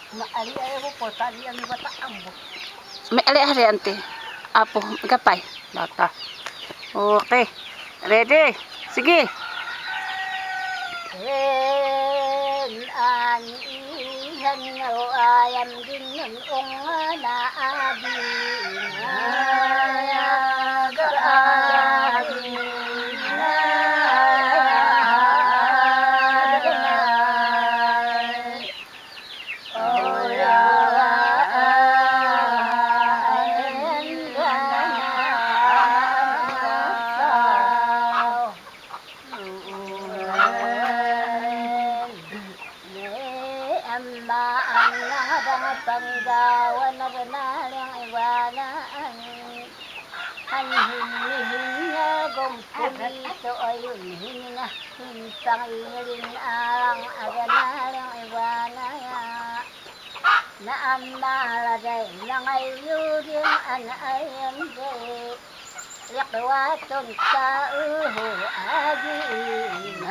Maali ayaw ko tali ang bata ambo. May ali-ali, ante. Apo, magkapay. Bata. Okay. Ready? Sige. An ihan nga ayam din ng na abin panggawan na ganalang iwanaan hanhin na gumpulito ayun hinina hintang irin ang aganalang iwanaya na amaladay na ngayudin an ayam day yakwaton sa uho agin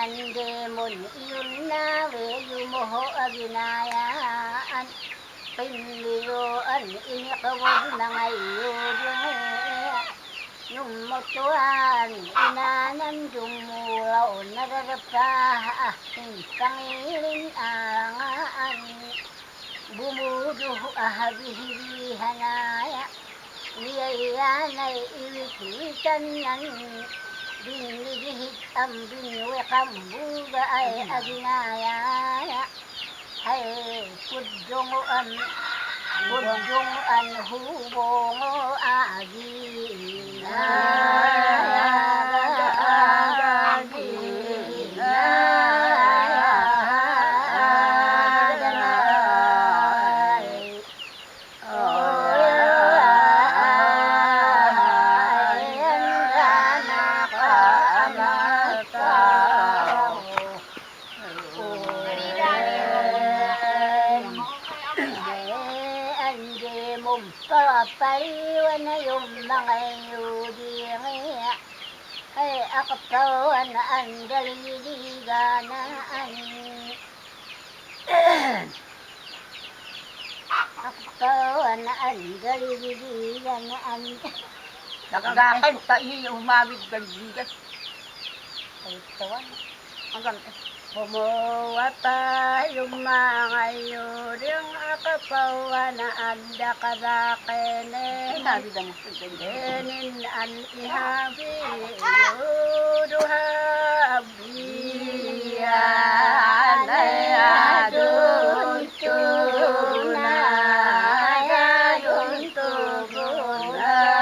Nandemon iyon na weyumoho aginayaan pinliyoan inikawag na ngayon numutuan inanan dumulaw nararapah pangiling angaan bumuduh ahabihirihanaya niyayanay iwikitan ng binigihit ang binwekang buga ay aginaya ay pudunguan hubongo aginaya paliwan na yung mga yudingi ay akatawan na ang daliganaan akatawan na ang daliganaan Nakagakan ta iyo umawid galbigas. ay tawan Hanggang Bumuwa pa yung mga yuding akapawa na anda kadakenen sinabi na mo. Denin an ihabi yuduhabiyan ay adun tunay adun tugunay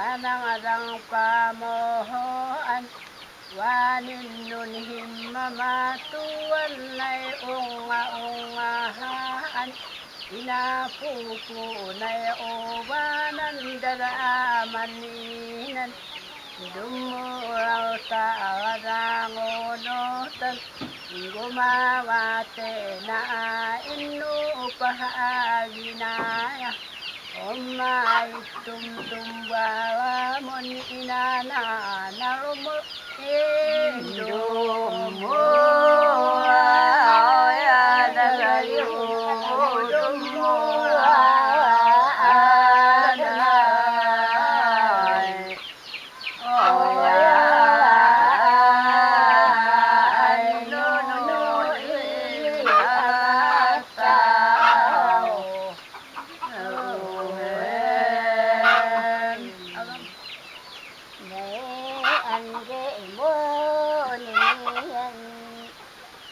manangadang pamohoan wanin nun himamatuan nay unga-ungahaan inapupunay ubanan daraamaninan dumuraw sa karangunutan gumawate na inupahaginaya Omay tumtumbawa mon inana narumo indomo ya dagayo domo adanay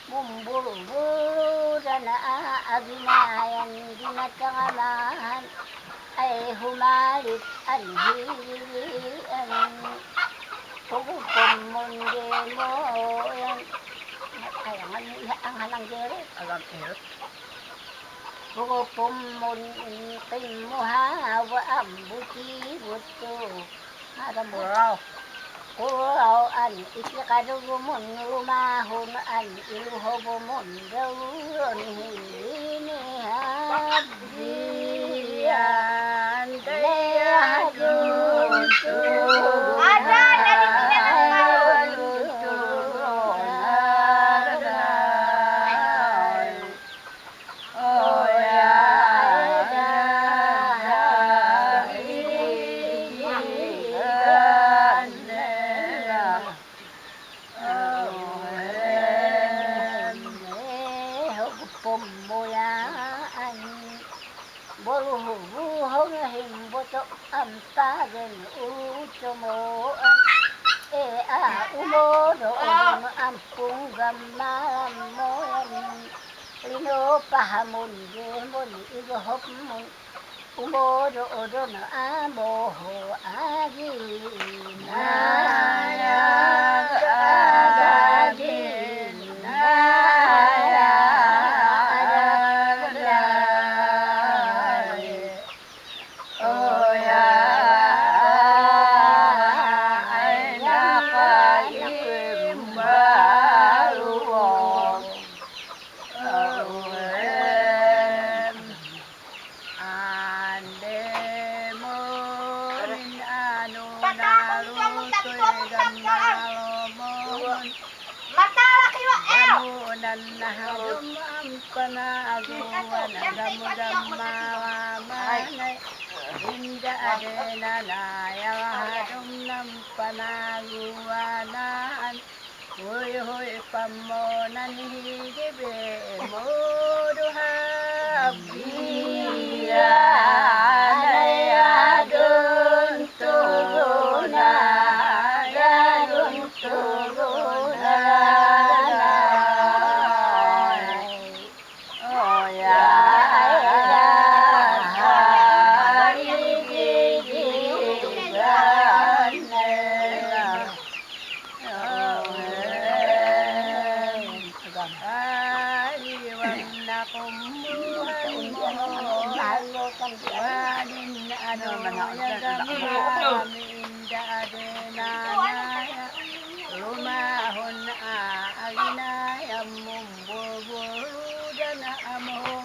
Bumburu na aaginayan ginatangamahan ay humalit ang hilian. Pagpumundi mo yan. Ay, ang halanggere. Alam niyo. Pagpumundi mo hawa ang buti-buto. Aram mo. Wow. Kuraw an isikadugumon lumahon an iluhobumon dawron hinihabdian dayahadun pumuyaan buruhong himboto ang pagan utumoan umodo ang punggamam mo pinopahamon demon igohopmon umodo na amoho Nahadum ang panaguan Agamudamamanay Hinda adena nayahadum ng panaguanan Huy pamonan higibe moduhabdiyan Ayadun tuguna Ayadun tuguna Lumahon aginayam mumbuburudan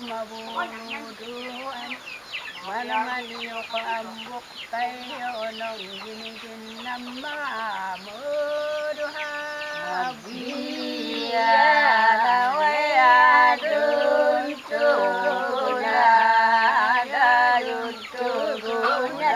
mabuduan Manamaliyo ko ambok tayo nung ginigin na mamuduhabdiyan awayadun tuguna dayun tuguna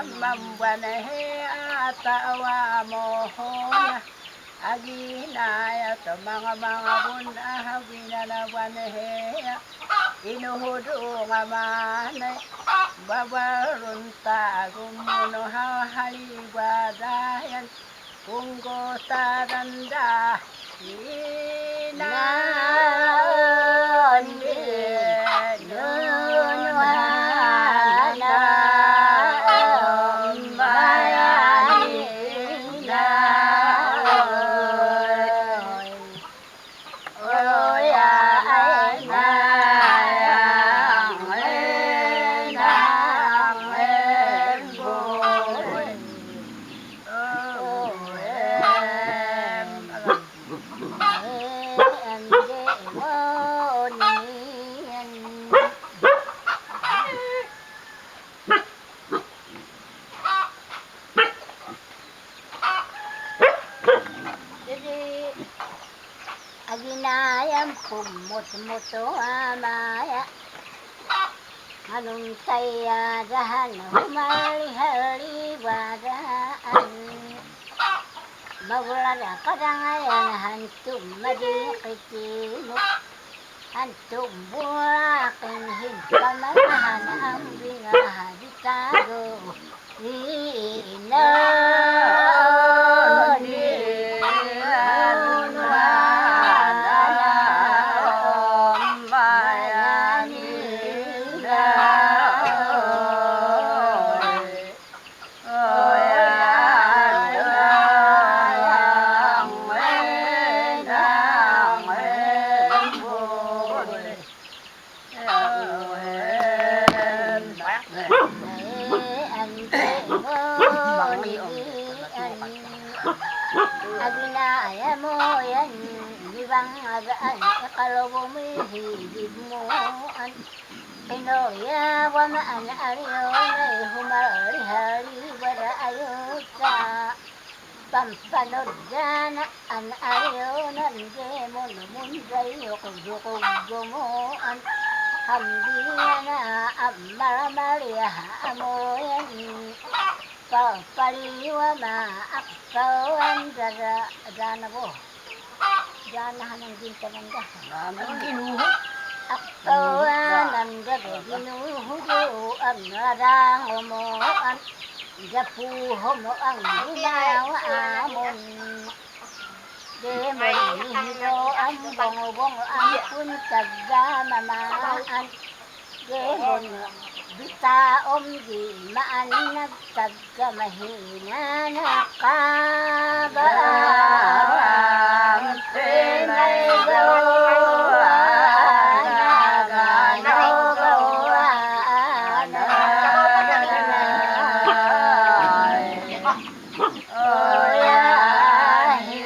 Mambuanahe atawa mohona aginaya sa mga bunah binanabuanahe inuhudo nga manay babarun tagumuno haligwadayan kung gotaranda inaon Ande mo ni kumut-muto amaya anong tayadahan humali-hali wadaan mawala kadangayan hantum madikitino hantum burakin higpamanahan ang bingahaditago Aginaya mo yan, ibang agaan, ikalawa mo hihigib mo an Pinoya wa maan ariyo ay humari-hari wala ayot sa pampanod dyan an ariyo nande mo namunday yukog-yukog mo an hambiya na amaramariya mo yan paliwa maaksawan dana po. Danahan ang gintananda. Ang ginuhot. Aksawan ang gabi ginuhudo ang narang mo ang gapuho mo ang ginawa amon. Demon hihiro ang bongo-bongo ang puntag gamamaan. Demon bitaom di maan nagtagka mahina nakabaan pinay gawa nagano gawa naganay oyahir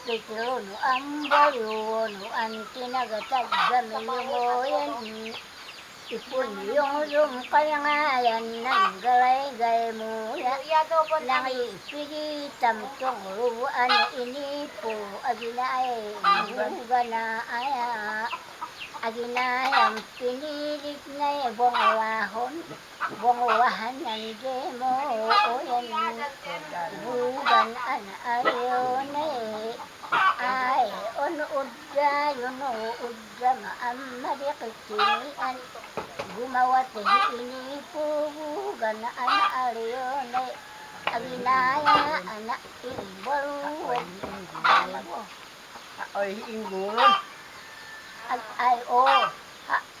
Petron ang bayon ang tinagtagdamilimoyan ipon yung kalangayan ng galay-gay mo nang ipigitam tong ruan inipo aginay huga na aya aginayang pinilit na bongawahan ng demo yan bugan an ayon ay unuudda yunuudda maamarikitian gumawat inipo bugan an ayon aginaya anak ibaruwag Ay, ingulon. ay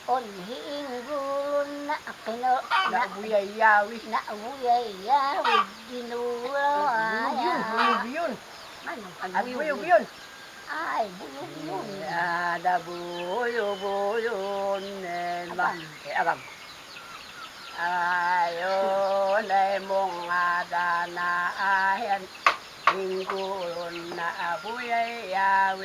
on hiinggulon na akino na Nabuyayawi. nauyaya dinuro Buyog yun. ano Ang buyog yun. ay buyog yun Ada buyog-buyog. Abang. Ayon ay mga danaayan. Ingulon na abuyayawi.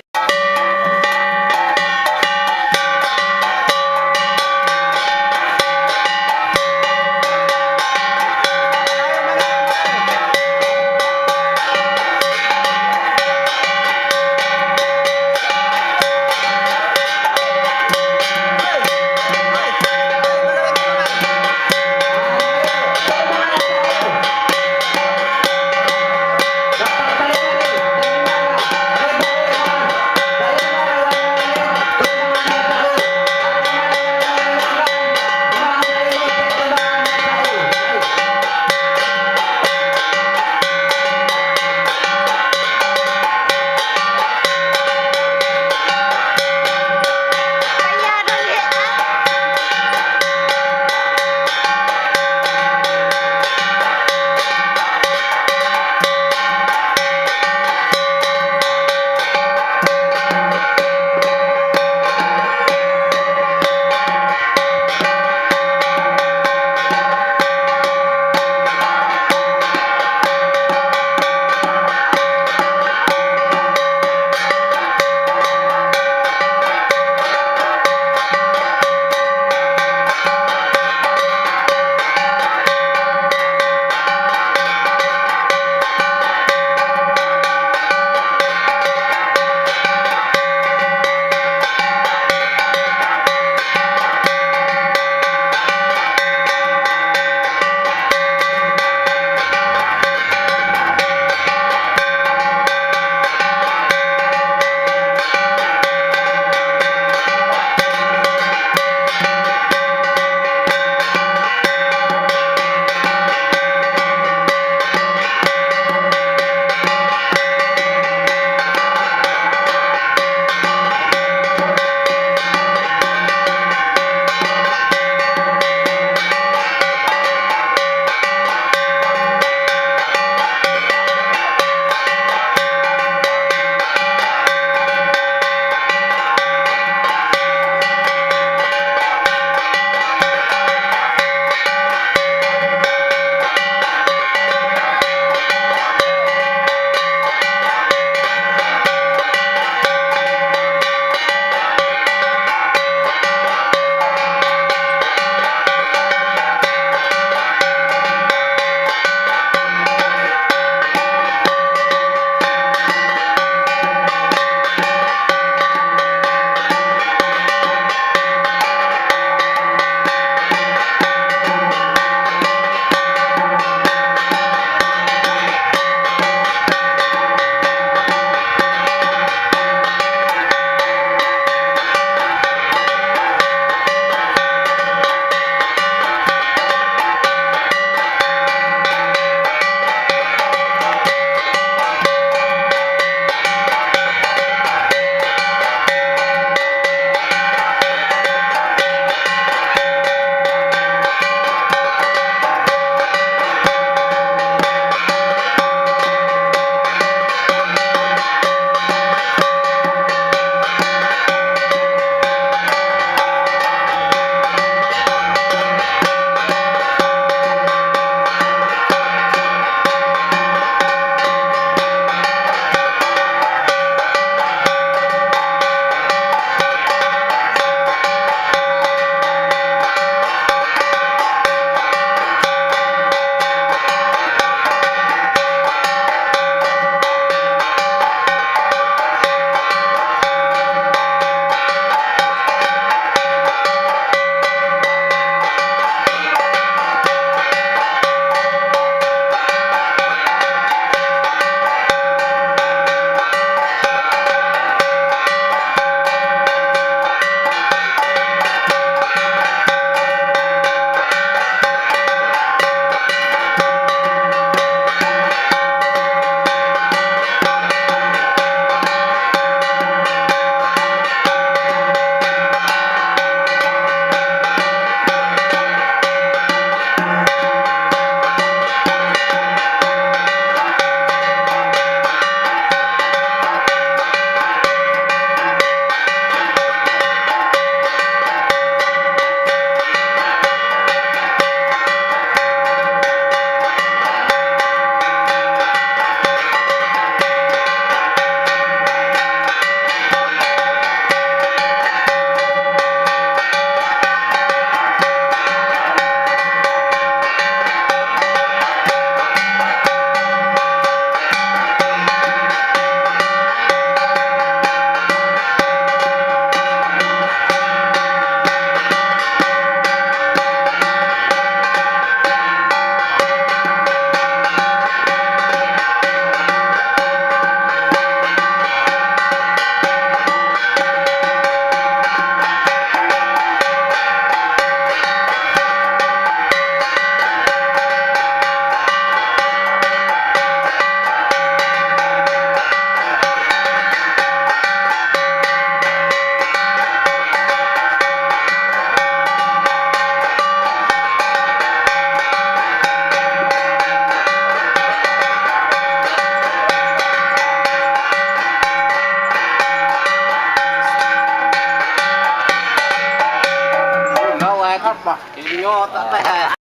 pa. Inyo, tatay.